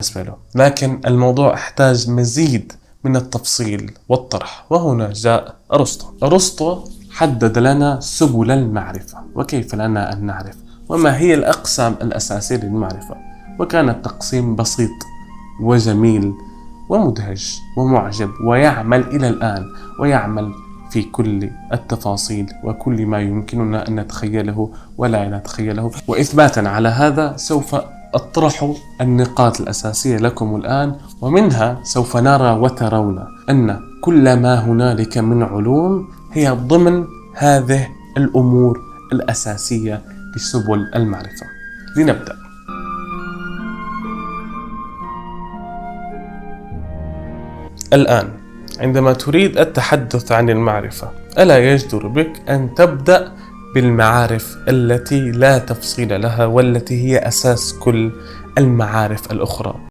بالنسبة له، لكن الموضوع احتاج مزيد من التفصيل والطرح. وهنا جاء أرسطو حدد لنا سبل المعرفة وكيف لنا أن نعرف وما هي الأقسام الأساسية للمعرفة، وكان التقسيم بسيط وجميل ومدهش ومعجب، ويعمل إلى الآن ويعمل في كل التفاصيل وكل ما يمكننا أن نتخيله ولا نتخيله. وإثباتا على هذا سوف أطرح النقاط الأساسية لكم الآن، ومنها سوف نرى وترون أن كل ما هنالك من علوم هي ضمن هذه الأمور الأساسية لسبل المعرفة. لنبدأ. الآن عندما تريد التحدث عن المعرفة، ألا يجدر بك أن تبدأ بالمعارف التي لا تفصيل لها والتي هي أساس كل المعارف الأخرى.